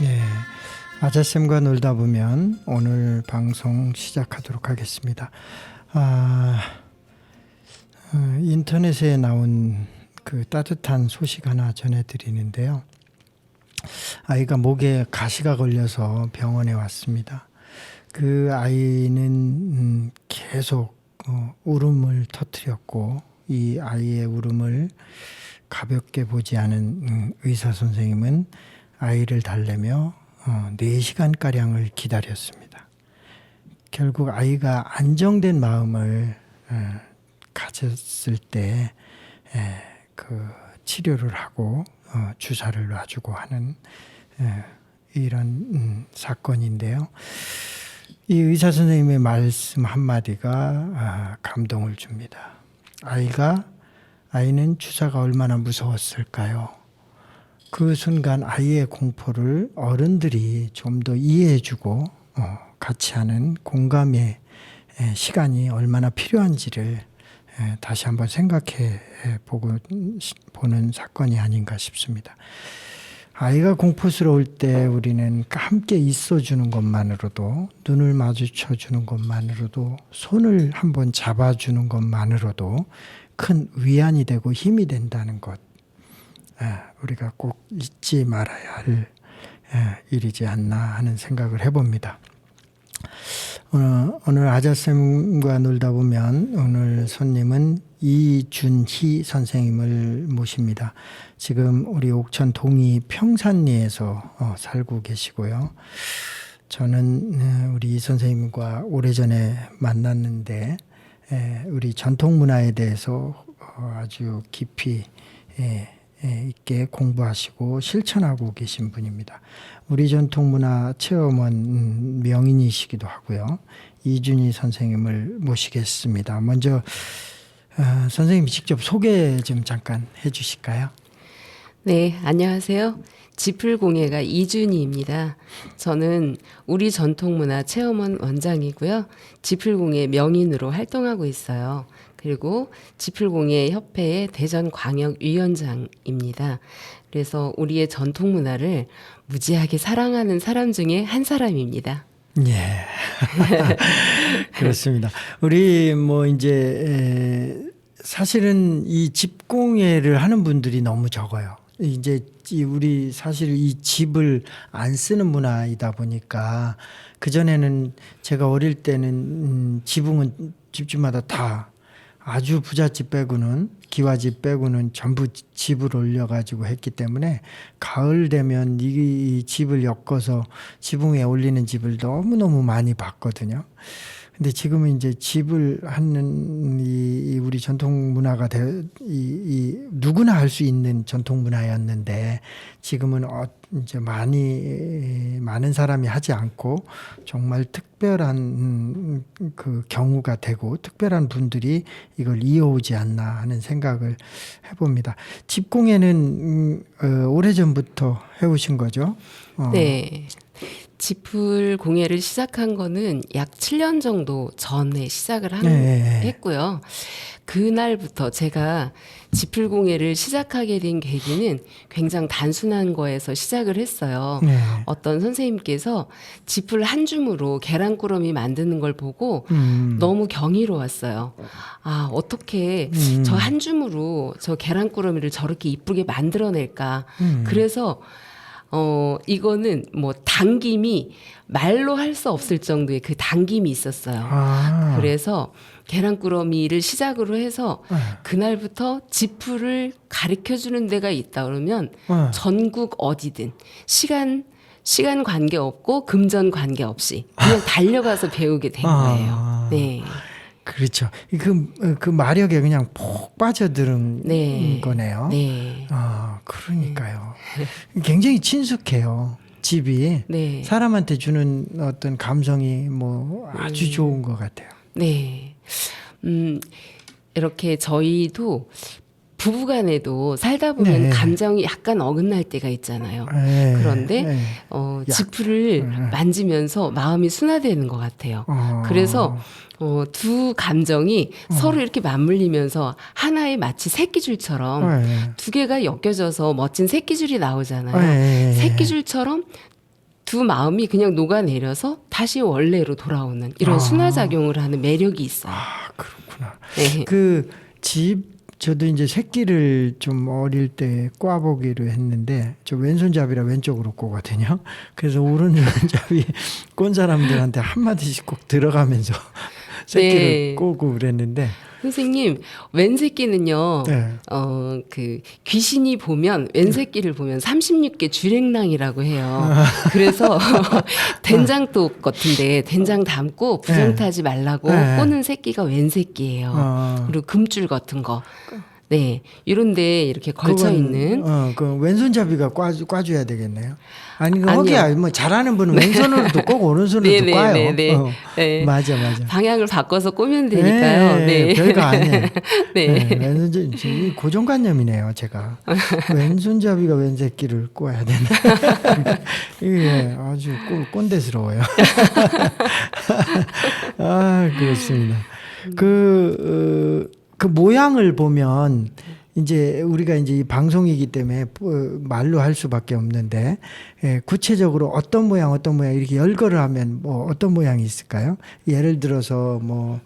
네, 아자쌤과 놀다 보면 오늘 방송 시작하도록 하겠습니다. 인터넷에 나온 그 따뜻한 소식 하나 전해드리는데요. 아이가 목에 가시가 걸려서 병원에 왔습니다. 그 아이는 계속 울음을 터뜨렸고, 이 아이의 울음을 가볍게 보지 않은 의사 선생님은 아이를 달래며 4시간가량을 기다렸습니다. 결국 아이가 안정된 마음을 가졌을 때 그 치료를 하고 주사를 놔주고 하는 이런 사건인데요. 이 의사 선생님의 말씀 한마디가 감동을 줍니다. 아이는 주사가 얼마나 무서웠을까요? 그 순간 아이의 공포를 어른들이 좀 더 이해해주고 같이 하는 공감의 시간이 얼마나 필요한지를 다시 한번 생각해 보는 사건이 아닌가 싶습니다. 아이가 공포스러울 때 우리는 함께 있어주는 것만으로도, 눈을 마주쳐 주는 것만으로도, 손을 한번 잡아주는 것만으로도 큰 위안이 되고 힘이 된다는 것, 우리가 꼭 잊지 말아야 할 일이지 않나 하는 생각을 해봅니다. 오늘 아자쌤과 놀다 보면 오늘 손님은 이준희 선생님을 모십니다. 지금 우리 옥천 동이 평산리에서 살고 계시고요. 저는 우리 이 선생님과 오래전에 만났는데 우리 전통문화에 대해서 아주 깊이 있게 공부하시고 실천하고 계신 분입니다. 우리 전통문화 체험원 명인이시기도 하고요. 이준희 선생님을 모시겠습니다. 먼저 선생님 직접 소개 좀 잠깐 해주실까요? 네, 안녕하세요. 지풀공예가 이준희입니다. 저는 우리 전통문화 체험원 원장이고요. 지풀공예 명인으로 활동하고 있어요. 그리고 지풀공예 협회의 대전광역위원장입니다. 그래서 우리의 전통문화를 무지하게 사랑하는 사람 중에 한 사람입니다. 예. 그렇습니다. 우리 이제 사실은 이 집공예를 하는 분들이 너무 적어요. 이제 우리 사실 이 집을 안 쓰는 문화이다 보니까, 그전에는 제가 어릴 때는 지붕은 집집마다 다 아주 부잣집 빼고는, 기와집 빼고는 전부 집을 올려가지고 했기 때문에 가을 되면 이 집을 엮어서 지붕에 올리는 집을 너무너무 많이 봤거든요. 근데 지금은 이제 집을 하는 이 우리 전통 문화가 누구나 할 수 있는 전통 문화였는데, 지금은 이제 많은 사람이 하지 않고 정말 특별한 그 경우가 되고 특별한 분들이 이걸 이어오지 않나 하는 생각을 해봅니다. 집공예는 오래전부터 해오신 거죠? 네. 지풀 공예를 시작한 거는 약 7년 정도 전에 시작을 했고요. 그날부터 제가 지풀 공예를 시작하게 된 계기는 굉장히 단순한 거에서 시작을 했어요. 네. 어떤 선생님께서 지풀 한 줌으로 계란꾸러미 만드는 걸 보고 너무 경이로웠어요. 아, 어떻게 저 한 줌으로 저 계란꾸러미를 저렇게 이쁘게 만들어낼까. 그래서 이거는 당김이 말로 할 수 없을 정도의 그 당김이 있었어요. 그래서 계란꾸러미를 시작으로 해서 그날부터 지풀을 가르쳐주는 데가 있다 그러면 전국 어디든 시간 관계없고 금전 관계없이 그냥 달려가서 배우게 된 거예요. 네. 그렇죠. 그 마력에 그냥 폭 빠져드는 거네요. 네. 그러니까요. 굉장히 친숙해요. 집이. 네. 사람한테 주는 어떤 감성이 아주 좋은 것 같아요. 네. 이렇게 저희도 부부간에도 살다 보면 감정이 약간 어긋날 때가 있잖아요. 그런데 지풀을 만지면서 마음이 순화되는 것 같아요. 그래서 두 감정이 서로 이렇게 맞물리면서 하나의 마치 새끼줄처럼 두 개가 엮여져서 멋진 새끼줄이 나오잖아요. 새끼줄처럼 두 마음이 그냥 녹아내려서 다시 원래로 돌아오는 이런 순화작용을 하는 매력이 있어요. 아, 그렇구나. 네. 그 저도 이제 새끼를 좀 어릴 때 꽈보기로 했는데 저 왼손잡이라 왼쪽으로 꼬거든요. 그래서 오른손잡이 꼰 사람들한테 한마디씩 꼭 들어가면서 새끼를 네. 꼬고 그랬는데 선생님, 왼새끼는요, 네. 그, 귀신이 보면, 왼새끼를 보면 36개 주랭랑이라고 해요. 그래서, 된장도 같은데, 된장 담고 부정타지 말라고 네. 꼬는 새끼가 왼새끼예요. 그리고 금줄 같은 거. 네. 이런데 이렇게 걸쳐 있는. 그 왼손잡이가 꽈줘야 되겠네요. 아니, 그 아니요. 허기야. 뭐 잘하는 분은 왼손으로도 꼬고 오른손으로도 네, 꽈요. 네, 네, 네. 맞아. 방향을 바꿔서 꼬면 되니까요. 네. 별거 아니에요. 네. 왼손잡이 고정관념이네요, 제가. 왼손잡이가 왼새끼를 꼬아야 된다. 이게 아주 꼰대스러워요. 아, 그렇습니다. 그 모양을 보면 이제 우리가 이제 이 방송이기 때문에 말로 할 수밖에 없는데 구체적으로 어떤 모양 이렇게 열거를 하면 뭐 어떤 모양이 있을까요? 예를 들어서 뭐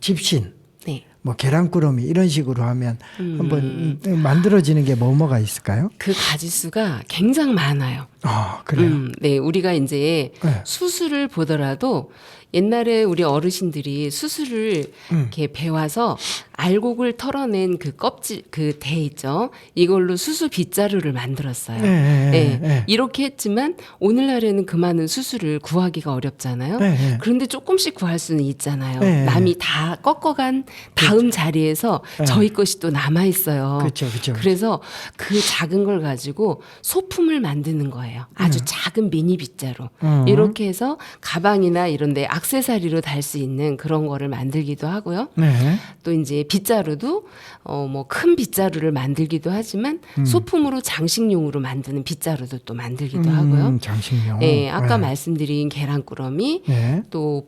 집신, 네. 뭐 계란꾸러미 이런 식으로 하면 한번 만들어지는 게 뭐가 있을까요? 그 가지수가 굉장히 많아요. 아, 그래요. 네, 우리가 이제 네. 수술을 보더라도 옛날에 우리 어르신들이 수술을 이렇게 배워서 알곡을 털어낸 그 껍질, 그 대 있죠. 이걸로 수수 빗자루를 만들었어요. 네. 이렇게 했지만 오늘날에는 그 많은 수술을 구하기가 어렵잖아요. 네. 그런데 조금씩 구할 수는 있잖아요. 네. 남이 다 꺾어간 다음 자리에서 저희 것이 또 남아 있어요. 그렇죠. 그래서 그 작은 걸 가지고 소품을 만드는 거예요. 아주 작은 미니 빗자루. 이렇게 해서 가방이나 이런 데 액세서리로 달 수 있는 그런 거를 만들기도 하고요. 네. 또 이제 빗자루도 뭐 큰 빗자루를 만들기도 하지만 소품으로 장식용으로 만드는 빗자루도 또 만들기도 하고요. 장식용. 네, 아까 말씀드린 계란꾸러미, 네. 또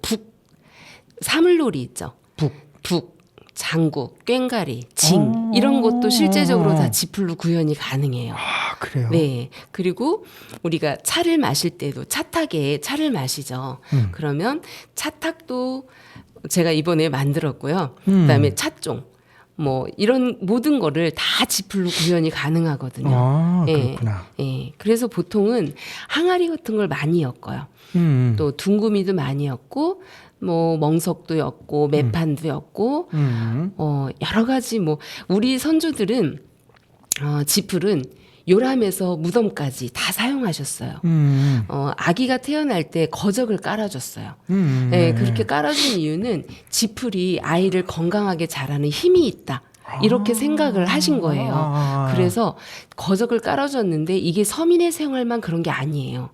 사물놀이 있죠. 북, 장구, 꽹가리, 징 이런 것도 실제적으로 다 지풀로 구현이 가능해요. 아, 그래요? 네. 그리고 우리가 차를 마실 때도 차탁에 차를 마시죠. 그러면 차탁도 제가 이번에 만들었고요. 그다음에 찻종 뭐 이런 모든 거를 다 지풀로 구현이 가능하거든요. 아, 예. 그렇구나. 예. 그래서 보통은 항아리 같은 걸 많이 엮어요. 또 둥구미도 많이 엮고 뭐 멍석도 엮고 매판도 엮고 여러 가지 뭐 우리 선조들은 지풀은 요람에서 무덤까지 다 사용하셨어요. 아기가 태어날 때 거적을 깔아줬어요. 그렇게 깔아준 이유는 지풀이 아이를 건강하게 자라는 힘이 있다. 이렇게 생각을 하신 거예요. 그래서 거적을 깔아줬는데 이게 서민의 생활만 그런 게 아니에요.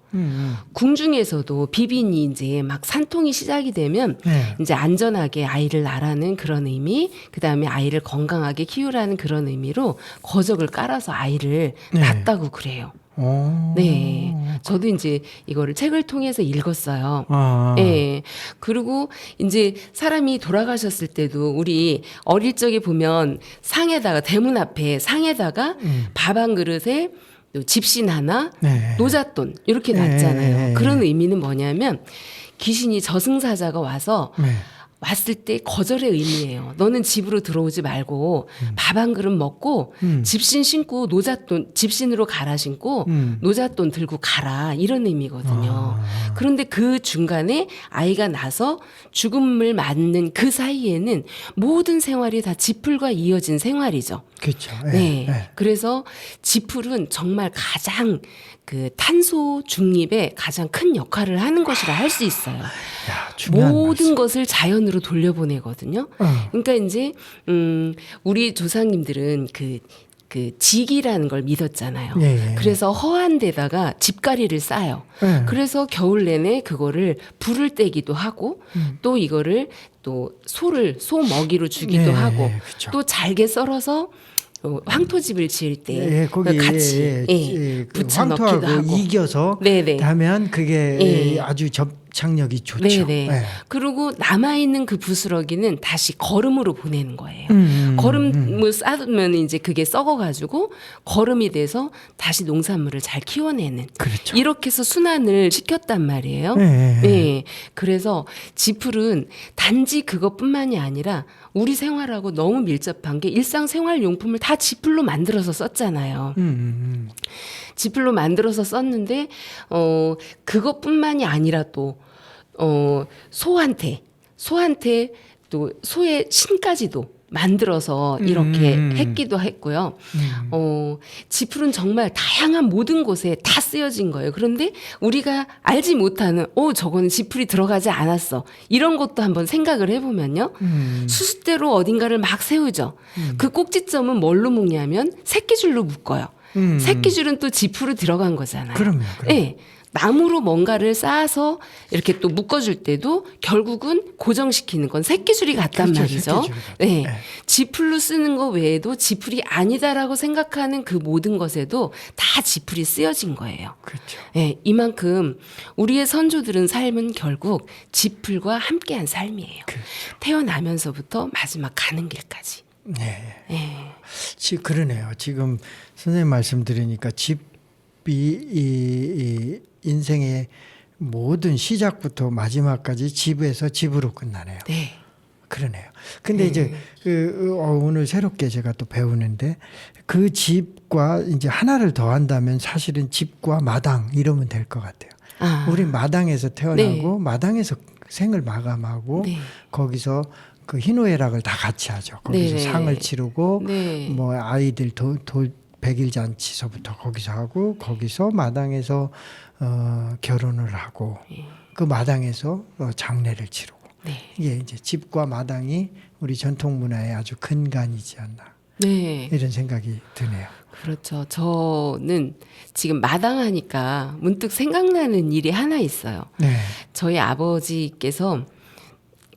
궁중에서도 비빈이 이제 막 산통이 시작이 되면 이제 안전하게 아이를 낳으라는 그런 의미, 그 다음에 아이를 건강하게 키우라는 그런 의미로 거적을 깔아서 아이를 낳았다고 그래요. 네. 저도 이제 이거를 책을 통해서 읽었어요. 네. 그리고 이제 사람이 돌아가셨을 때도 우리 어릴 적에 보면 상에다가 대문 앞에 상에다가 밥 한 그릇에 집신 하나, 노잣돈 이렇게 놨잖아요. 그런 의미는 뭐냐면 귀신이 저승사자가 와서 왔을 때 거절의 의미예요. 너는 집으로 들어오지 말고 밥 한 그릇 먹고 집신 신고 노잣돈 집신으로 갈아 신고 노잣돈 들고 가라 이런 의미거든요. 그런데 그 중간에 아이가 나서 죽음을 맞는 그 사이에는 모든 생활이 다 지풀과 이어진 생활이죠. 그렇죠. 네. 그래서 지풀은 정말 가장 그 탄소 중립에 가장 큰 역할을 하는 것이라 할 수 있어요. 야, 중요한 모든 말씀. 것을 자연으로 돌려보내거든요. 그러니까 이제 우리 조상님들은 그 직이라는 걸 믿었잖아요. 그래서 허한 데다가 집가리를 싸요. 그래서 겨울 내내 그거를 불을 떼기도 하고 또 이거를 또 소 먹이로 주기도 하고 그쵸. 또 잘게 썰어서 황토집을 지을 때 거기 같이 그 붙여 넣기도 황토하고 하고 이겨서 네네. 하면 그게 아주 집착력이 좋죠. 네네. 네. 그리고 남아있는 그 부스러기는 다시 거름으로 보내는 거예요. 음. 거름을 쌓으면 이제 그게 썩어가지고 거름이 돼서 다시 농산물을 잘 키워내는. 그렇죠. 이렇게 해서 순환을 시켰단 말이에요. 네. 네. 그래서 지풀은 단지 그것뿐만이 아니라 우리 생활하고 너무 밀접한 게 일상생활용품을 다 지풀로 만들어서 썼잖아요. 지풀로 만들어서 썼는데 그것뿐만이 아니라 또 소한테 또 소의 신까지도 만들어서 이렇게 했기도 했고요. 지풀은 정말 다양한 모든 곳에 다 쓰여진 거예요. 그런데 우리가 알지 못하는 저거는 지풀이 들어가지 않았어. 이런 것도 한번 생각을 해보면요. 수수대로 어딘가를 막 세우죠. 그 꼭지점은 뭘로 묶냐면 새끼줄로 묶어요. 새끼줄은 또 지풀로 들어간 거잖아요. 그럼요. 네. 나무로 뭔가를 쌓아서 이렇게 또 묶어줄 때도 결국은 고정시키는 건 새끼줄이 같단 그렇죠, 말이죠. 새끼줄. 네. 네. 지풀로 쓰는 거 외에도 지풀이 아니다라고 생각하는 그 모든 것에도 다 지풀이 쓰여진 거예요. 그렇죠. 네, 이만큼 우리의 선조들은 삶은 결국 지풀과 함께한 삶이에요. 그렇죠. 태어나면서부터 마지막 가는 길까지. 네. 네. 그러네요. 지금 선생님 말씀 들으니까 집이 이 인생의 모든 시작부터 마지막까지 집에서 집으로 끝나네요. 네. 그러네요. 근데 이제 오늘 새롭게 제가 또 배우는데 그 집과 이제 하나를 더 한다면 사실은 집과 마당 이러면 될 것 같아요. 우리 마당에서 태어나고 마당에서 생을 마감하고 네. 거기서 그 희노애락을 다 같이 하죠. 거기서 네. 상을 치르고 네. 뭐 아이들 백일잔치서부터 거기서 하고 거기서 마당에서 결혼을 하고 그 마당에서 장례를 치르고 네. 이게 이제 집과 마당이 우리 전통 문화의 아주 근간이지 않나 네. 이런 생각이 드네요. 그렇죠. 저는 지금 마당하니까 문득 생각나는 일이 하나 있어요. 네. 저희 아버지께서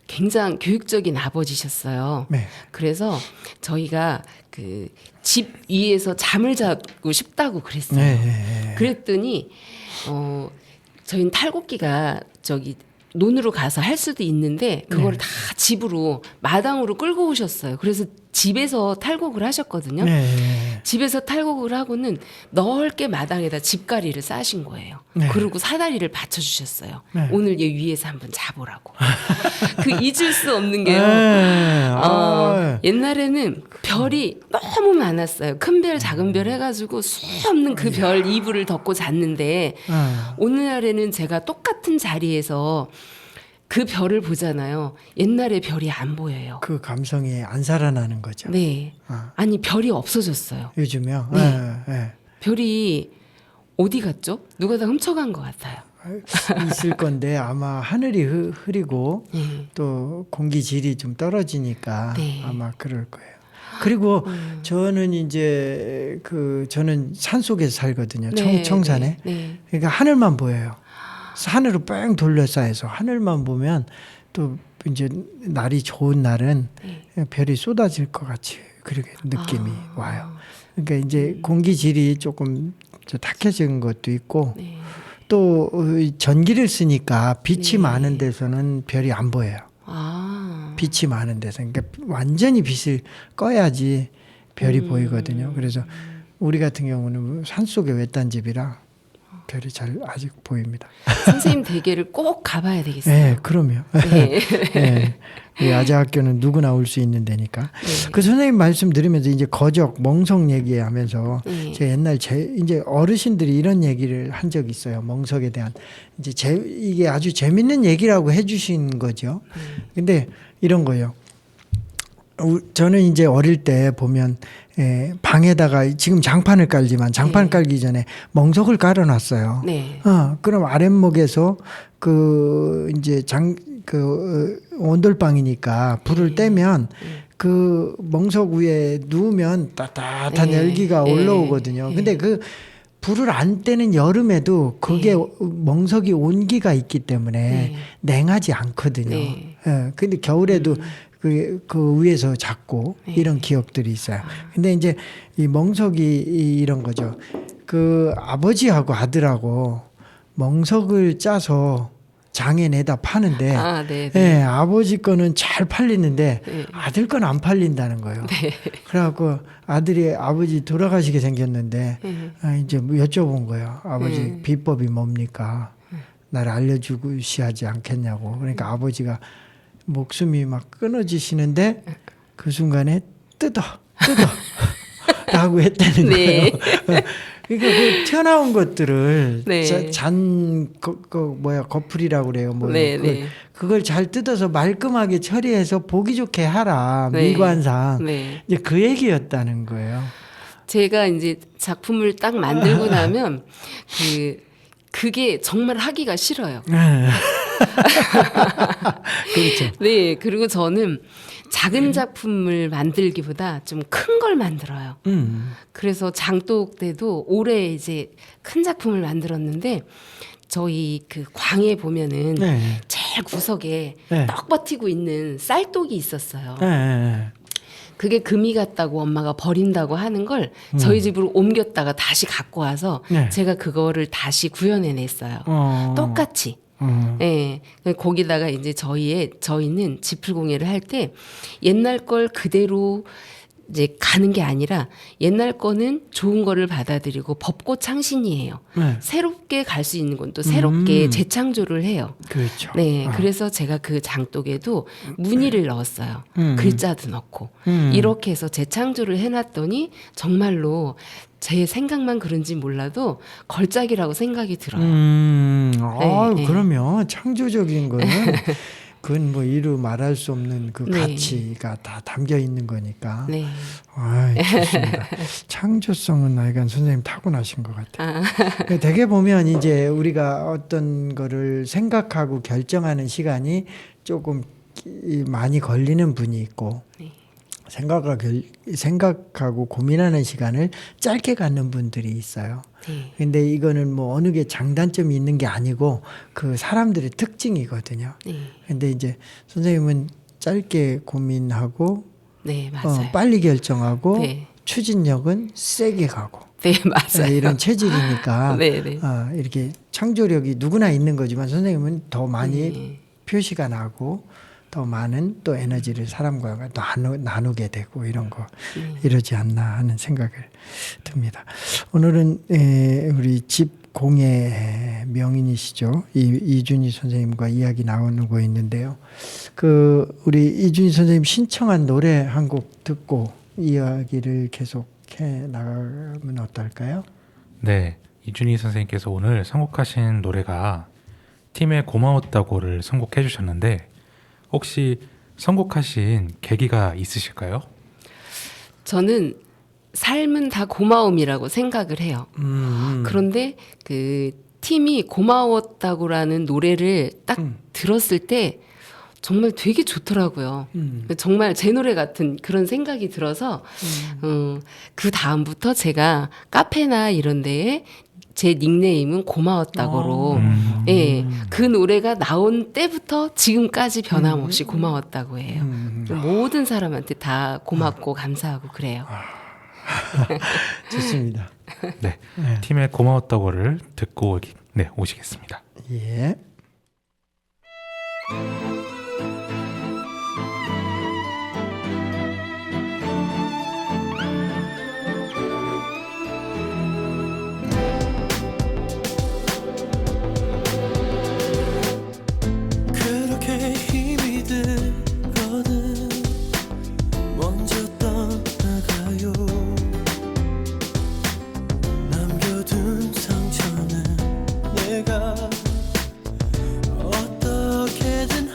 굉장히 교육적인 아버지셨어요. 네. 그래서 저희가 그 집 위에서 잠을 자고 싶다고 그랬어요. 네. 그랬더니 저희는 탈곡기가 저기 논으로 가서 할 수도 있는데 그걸 다 집으로 마당으로 끌고 오셨어요. 그래서 집에서 탈곡을 하셨거든요. 네. 집에서 탈곡을 하고는 넓게 마당에다 집가리를 싸신 거예요. 네. 그리고 사다리를 받쳐주셨어요. 네. 오늘 얘 위에서 한번 자보라고. 그 잊을 수 없는 게요. 옛날에는 별이 너무 많았어요. 큰 별, 작은 별 해가지고 수 없는 그 별 이불을 덮고 잤는데 오늘날에는 제가 똑같은 자리에서 그 별을 보잖아요. 옛날에 별이 안 보여요. 그 감성이 안 살아나는 거죠. 네. 아니 별이 없어졌어요. 요즘요. 네. 별이 어디 갔죠? 누가 다 훔쳐간 것 같아요. 있을 건데 아마 하늘이 흐리고 네. 또 공기 질이 좀 떨어지니까 네. 아마 그럴 거예요. 그리고 저는 이제 저는 산 속에서 살거든요. 네, 청산에. 네. 그러니까 하늘만 보여요. 하늘을 뺑 둘러싸여서 하늘만 보면 또 이제 날이 좋은 날은 별이 쏟아질 것 같이 그렇게 느낌이 와요. 그러니까 이제 공기 질이 조금 탁해진 것도 있고 네. 또 전기를 쓰니까 빛이 많은 데서는 별이 안 보여요. 빛이 많은 데서. 그러니까 완전히 빛을 꺼야지 별이 보이거든요. 그래서 우리 같은 경우는 산속의 외딴 집이라 별이 잘 아직 보입니다. 선생님 댁에를 꼭 가봐야 되겠어요. 네, 그럼요. 네. 네. 우리 아재학교는 누구나 올 수 있는 데니까. 네. 그 선생님 말씀 들으면서 이제 거적, 멍석 얘기하면서 제가 옛날 이제 어르신들이 이런 얘기를 한 적이 있어요. 멍석에 대한 이제 이게 아주 재밌는 얘기라고 해주신 거죠. 근데 이런 거예요. 저는 이제 어릴 때 보면 방에다가 지금 장판을 깔지만 장판 깔기 전에 멍석을 깔아놨어요. 네. 그럼 아랫목에서 이제 온돌방이니까 불을 떼면 그 멍석 위에 누우면 따뜻한 열기가 올라오거든요. 근데 그 불을 안 떼는 여름에도 그게 멍석이 온기가 있기 때문에 냉하지 않거든요. 근데 겨울에도 그 위에서 잡고 이런 기억들이 있어요. 근데 이제 이 멍석이 이런 거죠. 그 아버지하고 아들하고 멍석을 짜서 장에 내다 파는데 아, 네. 예, 아버지 거는 잘 팔리는데 네. 아들 건 안 팔린다는 거예요. 네. 그래갖고 아들이 아버지 돌아가시게 생겼는데 네. 이제 뭐 여쭤본 거예요. 아버지 네. 비법이 뭡니까? 나를 알려주시하지 않겠냐고. 그러니까 아버지가 목숨이 막 끊어지시는데 그 순간에 뜯어 라고 했다는 네. 거예요. 그러니까 그 튀어나온 것들을 네. 거풀이라고 그래요. 뭐 네, 네. 그걸 잘 뜯어서 말끔하게 처리해서 보기 좋게 하라. 네. 미관상. 네. 이제 그 얘기였다는 거예요. 제가 이제 작품을 딱 만들고 나면 그게 정말 하기가 싫어요. 그렇죠. 네, 그리고 저는 작은 작품을 만들기보다 좀 큰 걸 만들어요. 그래서 장독 때도 올해 이제 큰 작품을 만들었는데 저희 그 광에 보면은 네. 제일 구석에 네. 떡 버티고 있는 쌀독이 있었어요. 네. 그게 금이 같다고 엄마가 버린다고 하는 걸 저희 집으로 옮겼다가 다시 갖고 와서 네. 제가 그거를 다시 구현해냈어요. 똑같이. 예. 거기다가 이제 저희는 지풀공예를 할 때 옛날 걸 그대로 이제 가는 게 아니라 옛날 거는 좋은 거를 받아들이고 법고 창신이에요. 네. 새롭게 갈 수 있는 건 또 새롭게 재창조를 해요. 그렇죠. 네, 그래서 제가 그 장독에도 무늬를 넣었어요. 글자도 넣고 이렇게 해서 재창조를 해놨더니 정말로 제 생각만 그런지 몰라도 걸작이라고 생각이 들어요. 네. 그러면 창조적인 거는 그건 뭐 이루 말할 수 없는 그 네. 가치가 다 담겨 있는 거니까. 네. 좋습니다. 창조성은 나이간 선생님 타고나신 것 같아요. 되게 보면 이제 우리가 어떤 거를 생각하고 결정하는 시간이 조금 많이 걸리는 분이 있고 네. 생각하고 고민하는 시간을 짧게 갖는 분들이 있어요. 네. 근데 이거는 뭐 어느 게 장단점이 있는 게 아니고 그 사람들의 특징이거든요. 네. 근데 이제 선생님은 짧게 고민하고 네, 맞아요. 빨리 결정하고 네. 추진력은 세게 가고 네, 맞아요. 이런 체질이니까 네, 네. 이렇게 창조력이 누구나 있는 거지만 선생님은 더 많이 네. 표시가 나고 더 많은 또 에너지를 사람과 나누게 되고 이런 거 이러지 않나 하는 생각을 듭니다. 오늘은 우리 집 공예 명인이시죠. 이준희 선생님과 이야기 나누고 있는데요. 우리 이준희 선생님 신청한 노래 한 곡 듣고 이야기를 계속해 나가면 어떨까요? 네, 이준희 선생님께서 오늘 선곡하신 노래가 팀의 고마웠다고를 선곡해 주셨는데 혹시 선곡하신 계기가 있으실까요? 저는 삶은 다 고마움이라고 생각을 해요. 그런데 그 팀이 고마웠다고라는 노래를 딱 들었을 때 정말 되게 좋더라고요. 정말 제 노래 같은 그런 생각이 들어서 그 다음부터 제가 카페나 이런 데에 제 닉네임은 고마웠다고로 예, 그 노래가 나온 때부터 지금까지 변함없이 고마웠다고 해요. 모든 사람한테 다 고맙고 감사하고 그래요. 좋습니다. 네, 팀의 고마웠다고를 듣고 오시겠습니다. 예. 그렇게 힘이 들거든 먼저 떠나가요. 남겨둔 상처는 내가 어떻게든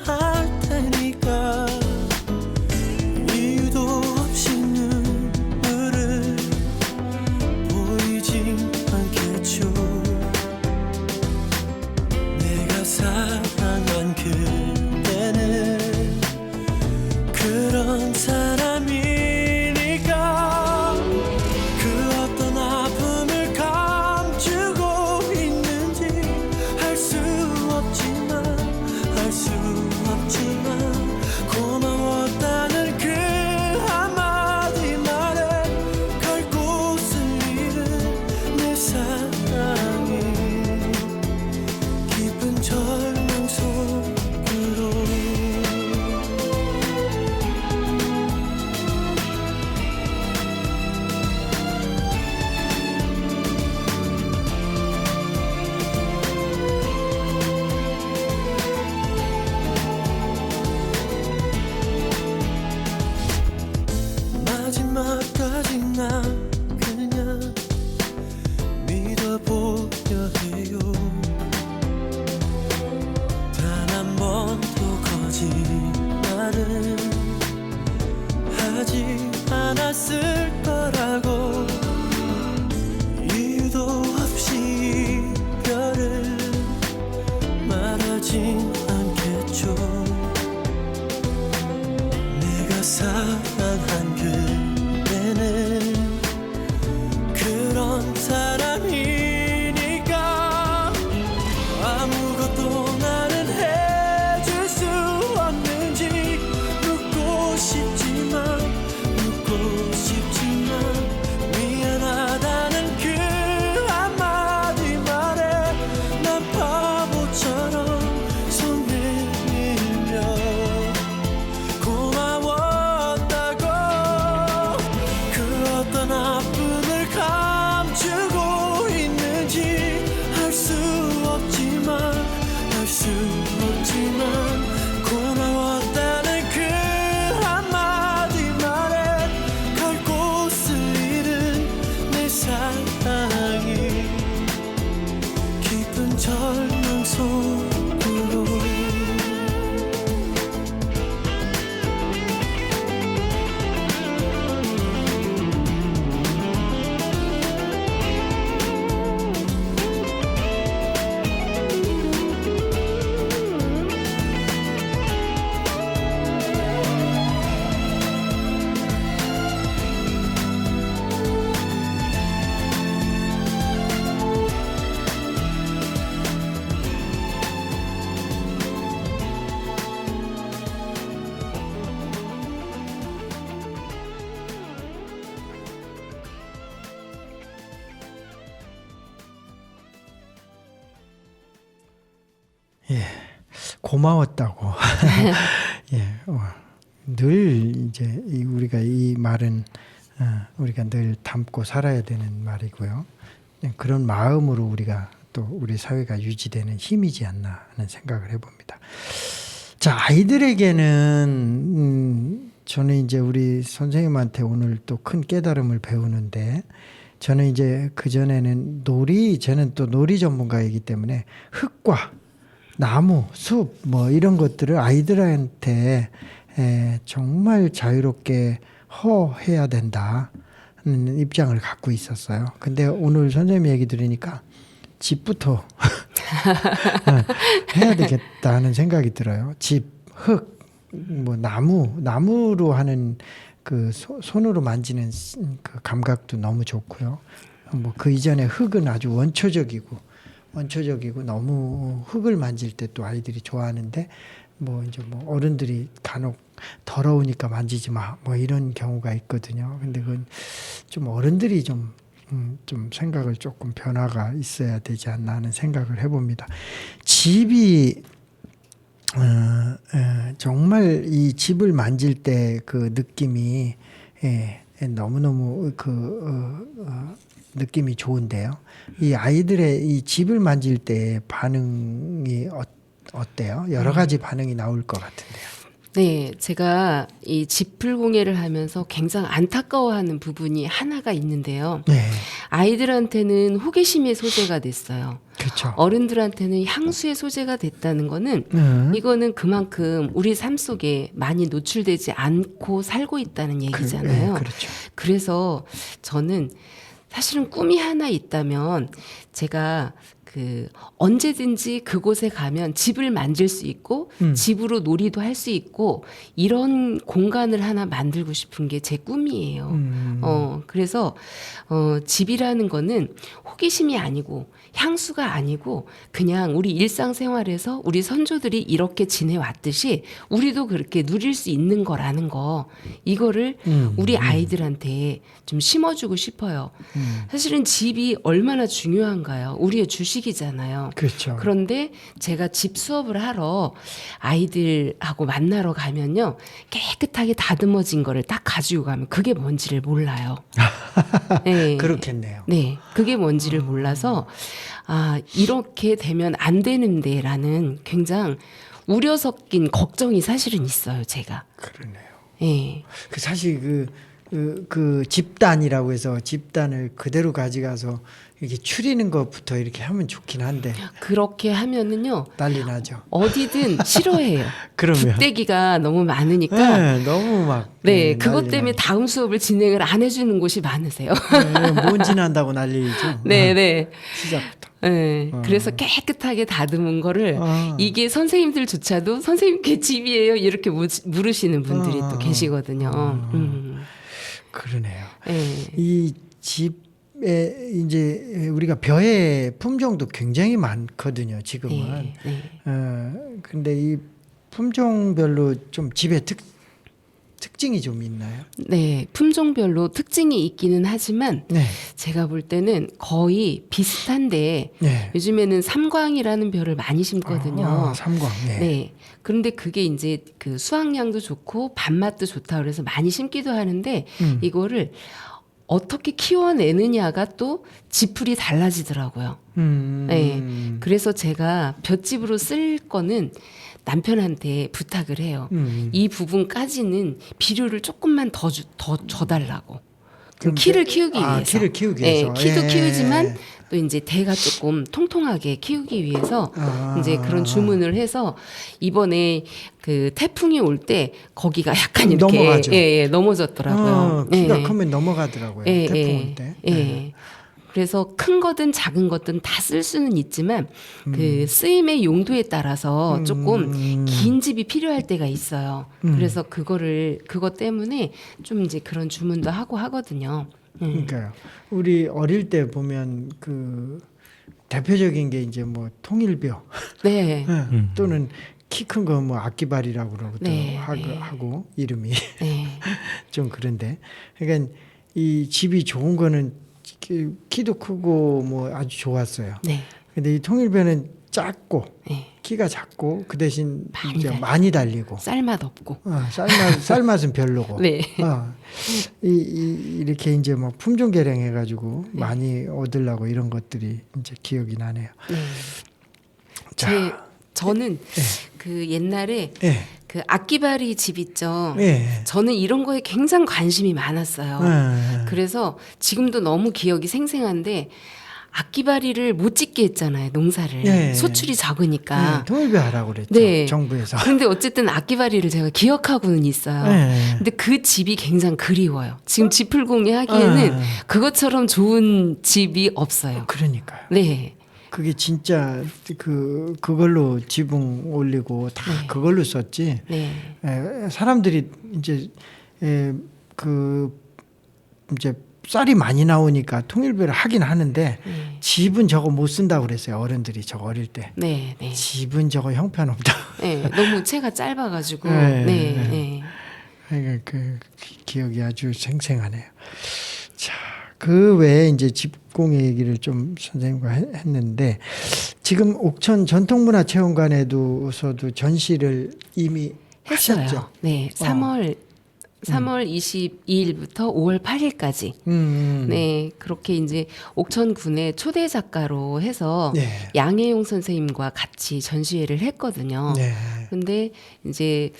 고마웠다고. 예, 늘 이제 우리가 이 말은 우리가 늘 담고 살아야 되는 말이고요. 그런 마음으로 우리가 또 우리 사회가 유지되는 힘이지 않나 하는 생각을 해봅니다. 자, 아이들에게는 저는 이제 우리 선생님한테 오늘 또 큰 깨달음을 배우는데, 저는 이제 그전에는 저는 또 놀이 전문가이기 때문에 흙과 나무, 숲 뭐 이런 것들을 아이들한테 정말 자유롭게 허해야 된다는 입장을 갖고 있었어요. 근데 오늘 선생님 얘기 들으니까 집부터 해야 되겠다는 생각이 들어요. 집, 흙, 뭐 나무로 하는 그 손으로 만지는 그 감각도 너무 좋고요. 뭐 그 이전에 흙은 아주 원초적이고 너무 흙을 만질 때 또 아이들이 좋아하는데, 뭐 이제 뭐 어른들이 간혹 더러우니까 만지지 마 뭐 이런 경우가 있거든요. 근데 그건 좀 어른들이 좀 생각을 조금 변화가 있어야 되지 않나 하는 생각을 해봅니다. 집이 정말 이 집을 만질 때 그 느낌이 너무너무 느낌이 좋은데요. 이 아이들의 이 집을 만질 때 반응이 어때요? 여러 가지 반응이 나올 것 같은데요. 네, 제가 이 집풀공예를 하면서 굉장히 안타까워하는 부분이 하나가 있는데요. 네, 아이들한테는 호기심의 소재가 됐어요. 그렇죠. 어른들한테는 향수의 소재가 됐다는 거는 이거는 그만큼 우리 삶 속에 많이 노출되지 않고 살고 있다는 얘기잖아요. 그렇죠. 그래서 저는 사실은 꿈이 하나 있다면 제가 언제든지 그곳에 가면 집을 만질 수 있고 집으로 놀이도 할 수 있고 이런 공간을 하나 만들고 싶은 게 제 꿈이에요. 그래서 집이라는 거는 호기심이 아니고 향수가 아니고 그냥 우리 일상생활에서 우리 선조들이 이렇게 지내왔듯이 우리도 그렇게 누릴 수 있는 거라는 거, 이거를 우리 아이들한테 좀 심어주고 싶어요. 사실은 집이 얼마나 중요한가요? 우리의 주식이잖아요. 그렇죠. 그런데 제가 집 수업을 하러 아이들하고 만나러 가면요, 깨끗하게 다듬어진 거를 딱 가지고 가면 그게 뭔지를 몰라요. 네. 그렇겠네요. 네, 그게 뭔지를 몰라서 이렇게 되면 안 되는데라는 굉장히 우려 섞인 걱정이 사실은 있어요, 제가. 그러네요. 네. 그 사실 그 집단이라고 해서 집단을 그대로 가져가서 이렇게 추리는 것부터 이렇게 하면 좋긴 한데 그렇게 하면은요, 난리 나죠. 어디든 싫어해요. 그러면 붓대기가 너무 많으니까. 너무 막 그것 난리 때문에 나죠. 다음 수업을 진행을 안 해주는 곳이 많으세요. 먼지 난다고 난리죠. 네. 시작부터. 네, 그래서 깨끗하게 다듬은 거를 아. 이게 선생님들조차도 선생님께 집이에요 이렇게 물으시는 분들이 또 계시거든요. 그러네요. 네. 이 집에 이제 우리가 벼의 품종도 굉장히 많거든요. 지금은. 근데 이 품종별로 좀 집의 특징이 좀 있나요? 네, 품종별로 특징이 있기는 하지만 네. 제가 볼 때는 거의 비슷한데 네. 요즘에는 삼광이라는 벼를 많이 심거든요. 삼광. 네. 네. 그런데 그게 이제 그 수확량도 좋고 밥맛도 좋다 그래서 많이 심기도 하는데 이거를 어떻게 키워내느냐가 또 지풀이 달라지더라고요. 네. 그래서 제가 볏집으로 쓸 거는 남편한테 부탁을 해요. 이 부분까지는 비료를 조금만 더 줘달라고. 그럼 키를 키우기 위해서. 키를 키우기 위해서. 키도 키우지만 또 이제 대가 조금 통통하게 키우기 위해서 이제 그런 주문을 해서 이번에 그 태풍이 올 때 거기가 약간 이렇게 넘어가죠. 넘어졌더라고요. 키가 크면 넘어가더라고요. 태풍 올 때. 그래서 큰 거든 작은 거든 다 쓸 수는 있지만 그 쓰임의 용도에 따라서 조금 긴 집이 필요할 때가 있어요. 그래서 그것 때문에 좀 이제 그런 주문도 하고 하거든요. 그러니까요. 우리 어릴 때 보면 그 대표적인 게 이제 뭐 통일벼, 네. 또는 키 큰 거 뭐 악기발이라고 그러고 네, 하고 이름이 네. 좀 그런데, 그러니까 이 집이 좋은 거는 키도 크고 뭐 아주 좋았어요. 네. 근데 이 통일벼는 작고 네. 키가 작고 그 대신 많이 이제 달리고. 많이 달리고 쌀맛 없고. 쌀맛은 별로고. 네. 이렇게 이제 뭐 품종 개량해가지고 많이 얻으려고 이런 것들이 이제 기억이 나네요. 자, 저는 그 옛날에 예, 그 악기발이 집 있죠. 예, 저는 이런 거에 굉장히 관심이 많았어요. 예. 그래서 지금도 너무 기억이 생생한데 악기발이를 못 짓게 했잖아요. 농사를. 예. 소출이 적으니까. 통일배 하라고 그랬죠. 네. 정부에서. 근데 어쨌든 악기발이를 제가 기억하고는 있어요. 예. 근데 그 집이 굉장히 그리워요. 지금 지풀공예 하기에는 그것처럼 좋은 집이 없어요. 그러니까요. 네. 그게 진짜 그걸로 지붕 올리고 다 네. 그걸로 썼지. 네. 사람들이 이제 이제 쌀이 많이 나오니까 통일배를 하긴 하는데 집은 저거 못 쓴다고 그랬어요. 어른들이 저거 어릴 때. 네. 네. 집은 저거 형편없다. 네. 너무 채가 짧아가지고. 네. 네. 네. 그러니까 그 기억이 아주 생생하네요. 자, 그 외에 이제 집공예 얘기를 좀 선생님과 했는데 지금 옥천 전통문화체험관에도서도 전시를 이미 했어요. 하셨죠. 네. 3월 22일부터 5월 8일까지. 네, 그렇게 이제 옥천군의 초대 작가로 해서 네. 양혜용 선생님과 같이 전시회를 했거든요. 네. 근데 이제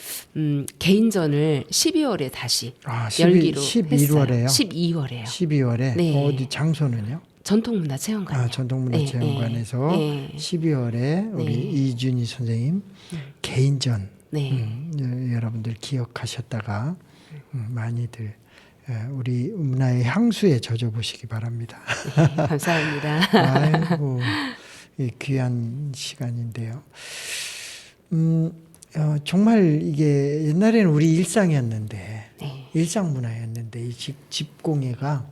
개인전을 12월에 다시 아, 열기로 11월에요. 12월에요. 12월에 네. 어디 장소는요? 전통문화체험관이요. 전통문화체험관에서 네. 12월에 우리 네. 이준희 선생님 개인전 네. 여러분들 기억하셨다가 많이들 우리 문화의 향수에 젖어 보시기 바랍니다. 네, 감사합니다. 아이고 이 귀한 시간인데요. 정말 이게 옛날에는 우리 일상이었는데 네. 일상 문화였는데 이 집공예가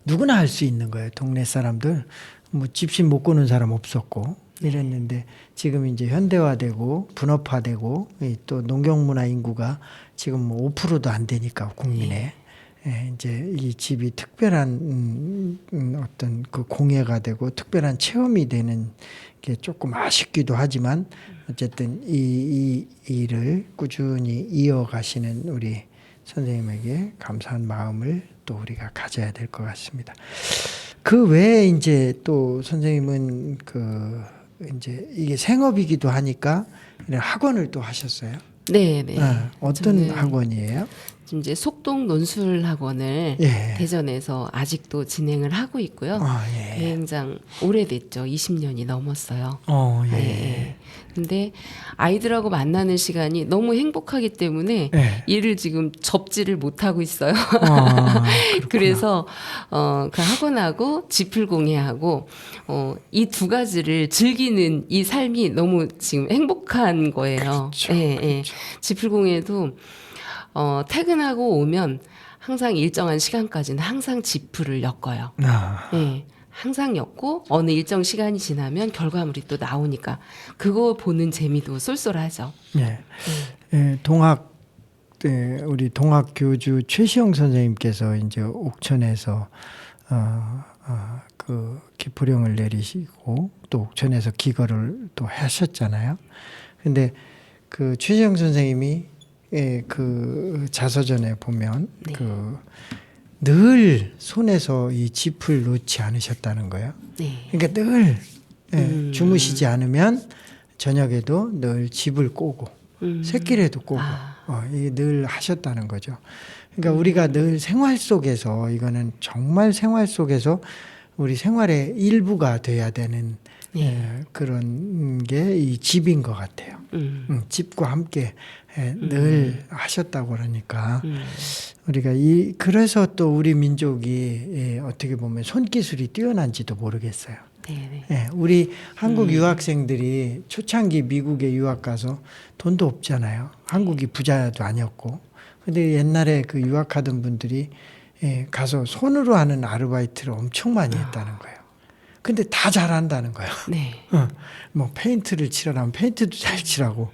누구나 할 수 있는 거예요. 동네 사람들 뭐 집신 못 꾸는 사람 없었고 이랬는데 지금 이제 현대화되고 분업화되고 또 농경문화 인구가 지금 뭐 5%도 안 되니까 국민의 이제 이 집이 특별한 어떤 그 공예가 되고 특별한 체험이 되는 게 조금 아쉽기도 하지만 어쨌든 이 일을 꾸준히 이어가시는 우리 선생님에게 감사한 마음을 또 우리가 가져야 될 것 같습니다. 그 외에 이제 또 선생님은 이제 이게 생업이기도 하니까 이런 학원을 또 하셨어요. 네, 네. 어떤 저는 학원이에요? 지금 이제 속동 논술 학원을 예. 대전에서 아직도 진행을 하고 있고요. 예. 굉장히 오래됐죠. 20년이 넘었어요. 예. 네. 근데 아이들하고 만나는 시간이 너무 행복하기 때문에 예. 일을 지금 접지를 못하고 있어요. 그렇구나. 그래서 그 학원하고 지풀공예하고 이 두 가지를 즐기는 이 삶이 너무 지금 행복한 거예요. 그렇죠. 예, 예. 그렇죠. 지풀공예도 퇴근하고 오면 항상 일정한 시간까지는 항상 지풀을 엮어요. 예. 항상 엮고 어느 일정 시간이 지나면 결과물이 또 나오니까 그거 보는 재미도 쏠쏠하죠. 예. 우리 동학 교주 최시영 선생님께서 이제 옥천에서 그 기포령을 내리시고 또 옥천에서 기거를 또 하셨잖아요. 근데 그 최시영 선생님이 그 자서전에 보면 네. 늘 손에서 이 짚을 놓지 않으셨다는 거예요. 네. 그러니까 늘 주무시지 않으면 저녁에도 늘 짚을 꼬고 새끼래도 꼬고 이게 늘 하셨다는 거죠. 그러니까 우리가 늘 생활 속에서 이거는 정말 생활 속에서 우리 생활의 일부가 돼야 되는 그런 게 이 집인 것 같아요. 집과 함께 늘 하셨다고 그러니까 우리가 그래서 또 우리 민족이 어떻게 보면 손기술이 뛰어난지도 모르겠어요. 네. 우리 한국 유학생들이 초창기 미국에 유학 가서 돈도 없잖아요. 한국이 부자도 아니었고. 근데 옛날에 그 유학하던 분들이 가서 손으로 하는 아르바이트를 엄청 많이 했다는 거예요. 근데 다 잘한다는 거예요. 네. 뭐 페인트를 칠하라면 페인트도 잘 칠하고,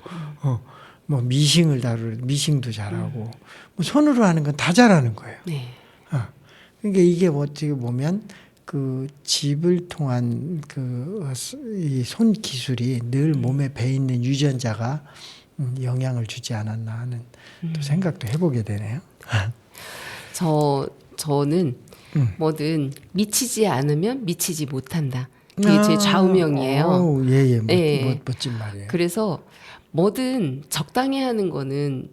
뭐 미싱도 잘하고, 뭐 손으로 하는 건 다 잘하는 거예요. 네. 그러니까 이게 어떻게 보면 그 집을 통한 이 손 기술이 늘 몸에 배 있는 유전자가 영향을 주지 않았나 하는 또 생각도 해보게 되네요. 저는 뭐든 미치지 않으면 미치지 못한다. 그게 제 좌우명이에요. 예예, 예. 멋진 말이에요. 그래서 뭐든 적당히 하는 거는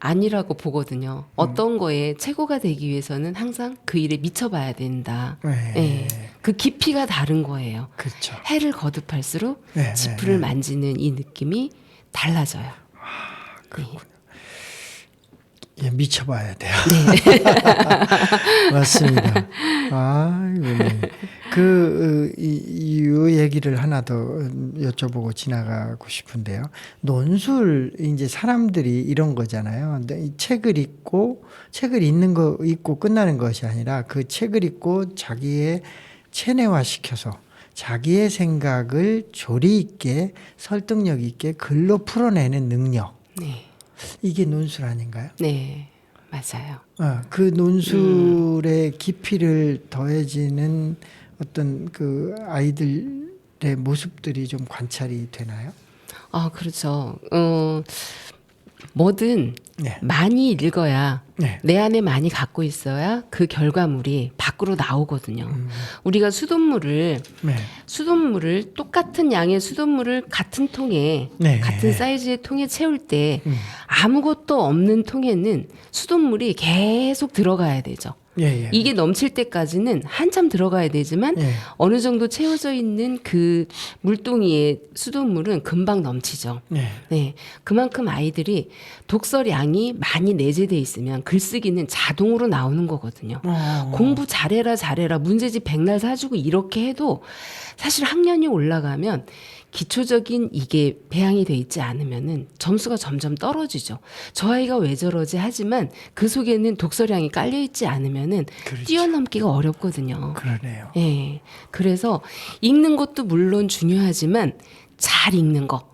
아니라고 보거든요. 어떤 거에 최고가 되기 위해서는 항상 그 일에 미쳐봐야 된다. 네. 예. 그 깊이가 다른 거예요. 그렇죠. 해를 거듭할수록 네, 지프를 만지는 이 느낌이 달라져요. 예, 미쳐봐야 돼요. 네. 맞습니다. 아이고, 네. 이 얘기를 하나 더 여쭤보고 지나가고 싶은데요. 논술, 이제 사람들이 이런 거잖아요. 근데 이 책을 읽는 거 읽고 끝나는 것이 아니라 그 책을 읽고 자기의 체내화 시켜서 자기의 생각을 조리 있게 설득력 있게 글로 풀어내는 능력. 네. 이게 논술 아닌가요? 네. 맞아요. 그 논술의 깊이를 더해지는 어떤 그 아이들의 모습들이 좀 관찰이 되나요? 그렇죠. 뭐든 네. 많이 읽어야 네. 내 안에 많이 갖고 있어야 그 결과물이 밖으로 나오거든요. 우리가 수돗물을 똑같은 양의 수돗물을 같은 통에 네. 같은 사이즈의 통에 채울 때 아무것도 없는 통에는 수돗물이 계속 들어가야 되죠. 예, 예. 이게 넘칠 때까지는 한참 들어가야 되지만 예. 어느 정도 채워져 있는 그 물동이의 수돗물은 금방 넘치죠. 네. 네, 그만큼 아이들이 독서량이 많이 내재돼 있으면 글쓰기는 자동으로 나오는 거거든요. 공부 잘해라 문제집 백날 사주고 이렇게 해도 사실 학년이 올라가면 기초적인 이게 배양이 돼 있지 않으면은 점수가 점점 떨어지죠. 저 아이가 왜 저러지 하지만 그 속에는 독서량이 깔려 있지 않으면은 그렇죠. 뛰어넘기가 어렵거든요. 그러네요. 예. 그래서 읽는 것도 물론 중요하지만 잘 읽는 거,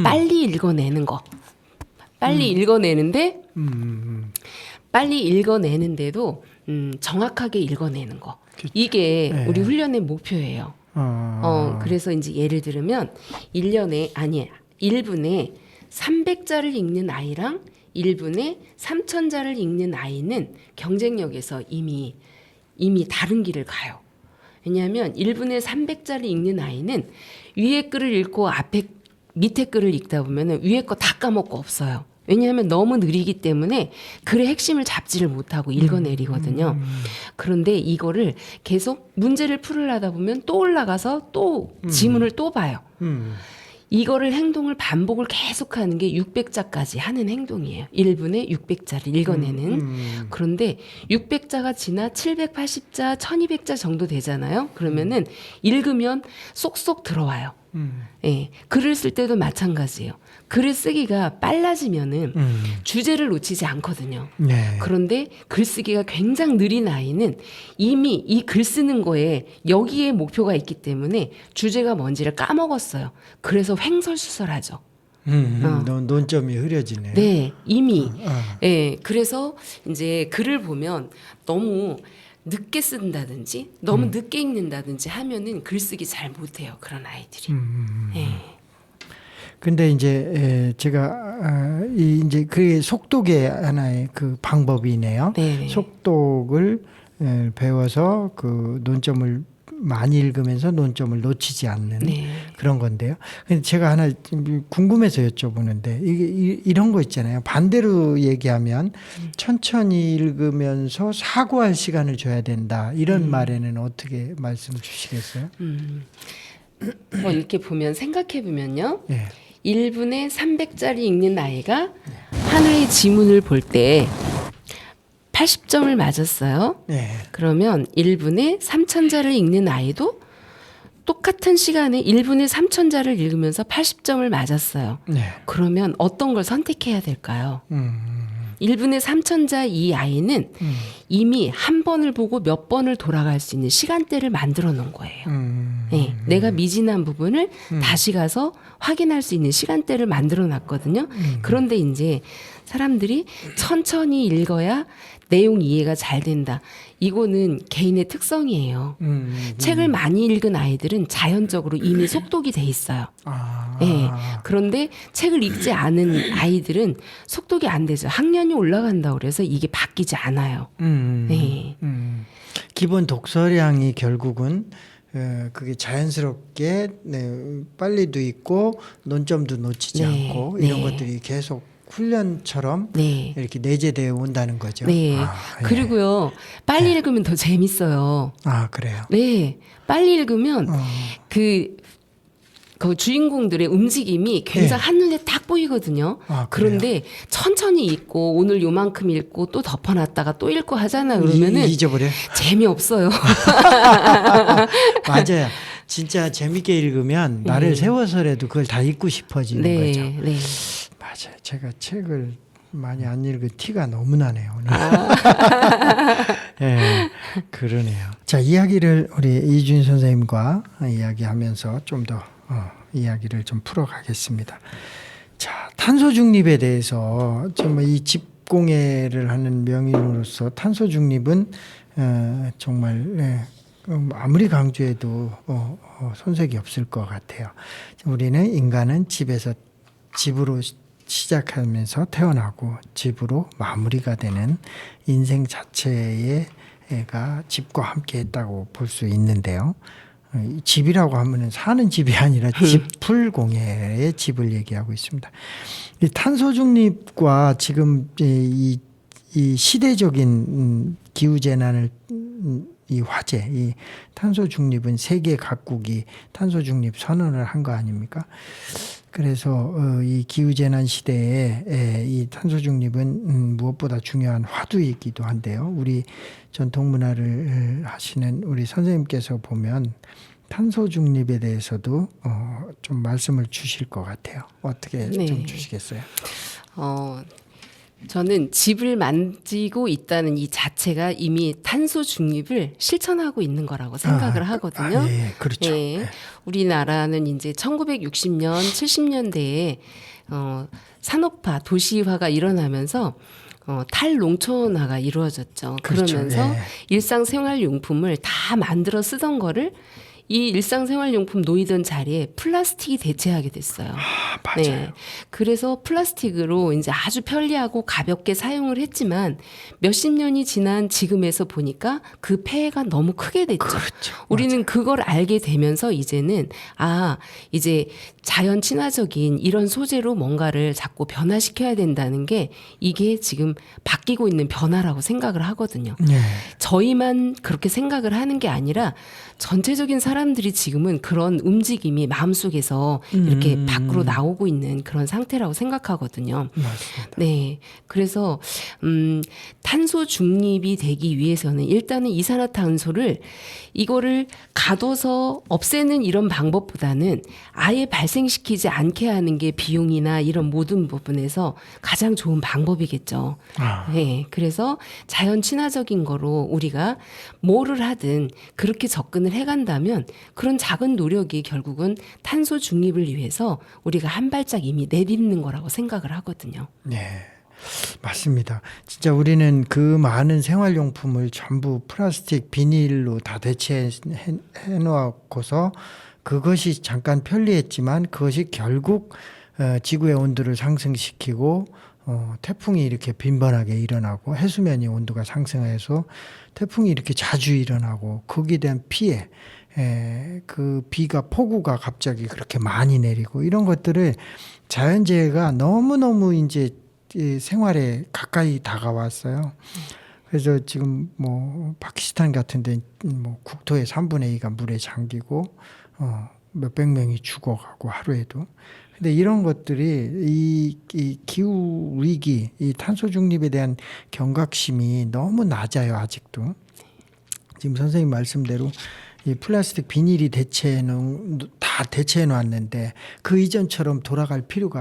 빨리 읽어내는 거. 빨리 읽어내는데 빨리 읽어내는데도 정확하게 읽어내는 거. 이게 네. 우리 훈련의 목표예요. 그래서 이제 예를 들면 1분에 300자를 읽는 아이랑 1분에 3000자를 읽는 아이는 경쟁력에서 이미 다른 길을 가요. 왜냐하면 1분에 300자를 읽는 아이는 위에 글을 읽고 밑에 글을 읽다 보면 위에 거 다 까먹고 없어요. 왜냐하면 너무 느리기 때문에 글의 핵심을 잡지를 못하고 읽어내리거든요. 그런데 이거를 계속 문제를 풀으려다 보면 또 올라가서 또 지문을 또 봐요. 이거를 행동을 반복을 계속하는 게 600자까지 하는 행동이에요. 1분에 600자를 읽어내는. 그런데 600자가 지나 780자, 1200자 정도 되잖아요. 그러면은 읽으면 쏙쏙 들어와요. 예, 글을 쓸 때도 마찬가지예요. 글을 쓰기가 빨라지면은 주제를 놓치지 않거든요. 네. 그런데 글쓰기가 굉장히 느린 아이는 이미 이 글 쓰는 거에 여기에 목표가 있기 때문에 주제가 뭔지를 까먹었어요. 그래서 횡설수설하죠. 논점이 흐려지네요. 네, 이미. 예, 그래서 이제 글을 보면 너무 늦게 쓴다든지 너무 늦게 읽는다든지 하면은 글쓰기 잘 못해요. 그런 아이들이. 예. 근데 이제 제가 이제 그 속독의 하나의 그 방법이네요. 네네. 속독을 배워서 그 논점을 많이 읽으면서 논점을 놓치지 않는 네. 그런 건데요. 근데 제가 하나 좀 궁금해서 여쭤보는데 이게 이런 거 있잖아요. 반대로 얘기하면 천천히 읽으면서 사고할 시간을 줘야 된다. 이런 말에는 어떻게 말씀 주시겠어요? 뭐 이렇게 보면 생각해 보면요. 예. 1분에 300자리 읽는 아이가 하나의 지문을 볼 때 80점을 맞았어요. 예. 그러면 1분에 3000자를 읽는 아이도 똑같은 시간에 1분에 3000자를 읽으면서 80점을 맞았어요. 네. 그러면 어떤 걸 선택해야 될까요? 1분에 3000자 이 아이는 이미 한 번을 보고 몇 번을 돌아갈 수 있는 시간대를 만들어 놓은 거예요. 네, 내가 미진한 부분을 다시 가서 확인할 수 있는 시간대를 만들어 놨거든요. 그런데 이제 사람들이 천천히 읽어야 내용 이해가 잘 된다. 이거는 개인의 특성이에요. 책을 많이 읽은 아이들은 자연적으로 이미 속독이 돼 있어요. 네. 그런데 책을 읽지 않은 아이들은 속독이 안 되죠. 학년이 올라간다고 그래서 이게 바뀌지 않아요. 네. 기본 독서량이 결국은 그게 자연스럽게 빨리도 있고 논점도 놓치지 네, 않고 이런 네. 것들이 계속 훈련처럼 네. 이렇게 내재되어 온다는 거죠. 네. 예. 그리고요, 빨리 읽으면 더 재밌어요. 그래요. 네. 빨리 읽으면 그 주인공들의 움직임이 굉장히 한눈에 딱 보이거든요. 그래요? 그런데 천천히 읽고 오늘 요만큼 읽고 또 덮어놨다가 또 읽고 하잖아요. 그러면은 잊어버려. 재미없어요. 맞아요. 진짜 재밌게 읽으면 나를 세워서라도 그걸 다 읽고 싶어지는 네. 거죠. 네. 맞아요. 제가 책을 많이 안 읽은 티가 너무 나네요 오늘. 네, 그러네요. 자, 이야기를 우리 이준희 선생님과 이야기하면서 좀 더 이야기를 좀 풀어가겠습니다. 자, 탄소 중립에 대해서 정말 이 집공예를 하는 명인으로서 탄소 중립은 정말 아무리 강조해도 손색이 없을 것 같아요. 우리는 인간은 집으로 시작하면서 태어나고 집으로 마무리가 되는 인생 자체가 집과 함께 했다고 볼 수 있는데요. 집이라고 하면은 사는 집이 아니라 집풀공예의 집을 얘기하고 있습니다. 이 탄소 중립과 지금 이 시대적인 기후 재난을 이 화재, 이 탄소 중립은 세계 각국이 탄소 중립 선언을 한 거 아닙니까? 그래서 이 기후 재난 시대에 이 탄소 중립은 무엇보다 중요한 화두이기도 한데요. 우리 전통 문화를 하시는 우리 선생님께서 보면 탄소 중립에 대해서도 좀 말씀을 주실 것 같아요. 어떻게 네. 좀 주시겠어요? 저는 집을 만지고 있다는 이 자체가 이미 탄소 중립을 실천하고 있는 거라고 생각을 하거든요. 예, 그렇죠. 네. 우리나라는 이제 1960년, 70년대에 산업화, 도시화가 일어나면서 탈농촌화가 이루어졌죠. 그렇죠. 그러면서 예. 일상생활용품을 다 만들어 쓰던 거를 이 일상생활용품 놓이던 자리에 플라스틱이 대체하게 됐어요. 맞아요. 네. 그래서 플라스틱으로 이제 아주 편리하고 가볍게 사용을 했지만 몇십 년이 지난 지금에서 보니까 그 폐해가 너무 크게 됐죠. 그렇죠. 우리는 그걸 알게 되면서 이제는 이제 자연 친화적인 이런 소재로 뭔가를 자꾸 변화시켜야 된다는 게 이게 지금 바뀌고 있는 변화라고 생각을 하거든요. 네. 저희만 그렇게 생각을 하는 게 아니라 전체적인 사람들이 지금은 그런 움직임이 마음속에서 이렇게 밖으로 나오고 있는 그런 상태라고 생각하거든요. 맞습니다. 네. 그래서 탄소 중립이 되기 위해서는 일단은 이산화탄소를 이거를 가둬서 없애는 이런 방법보다는 아예 발생시키지 않게 하는 게 비용이나 이런 모든 부분에서 가장 좋은 방법이겠죠. 네. 그래서 자연 친화적인 거로 우리가 뭐를 하든 그렇게 접근을 해간다면 그런 작은 노력이 결국은 탄소 중립을 위해서 우리가 한 발짝 이미 내딛는 거라고 생각을 하거든요. 네. 맞습니다. 진짜 우리는 그 많은 생활용품을 전부 플라스틱, 비닐로 다 대체해 놓고서 그것이 잠깐 편리했지만 그것이 결국 지구의 온도를 상승시키고 태풍이 이렇게 빈번하게 일어나고 해수면이 온도가 상승해서 태풍이 이렇게 자주 일어나고 거기에 대한 피해, 그 비가 폭우가 갑자기 그렇게 많이 내리고 이런 것들을 자연재해가 너무너무 이제 생활에 가까이 다가왔어요. 그래서 지금 뭐 파키스탄 같은데 뭐 국토의 3분의 2가 물에 잠기고 몇백 명이 죽어가고 하루에도. 근데 이런 것들이 이 기후 위기, 이 탄소 중립에 대한 경각심이 너무 낮아요 아직도. 지금 선생님 말씀대로 이 플라스틱 비닐이 다 대체해 놨는데 그 이전처럼 돌아갈 필요가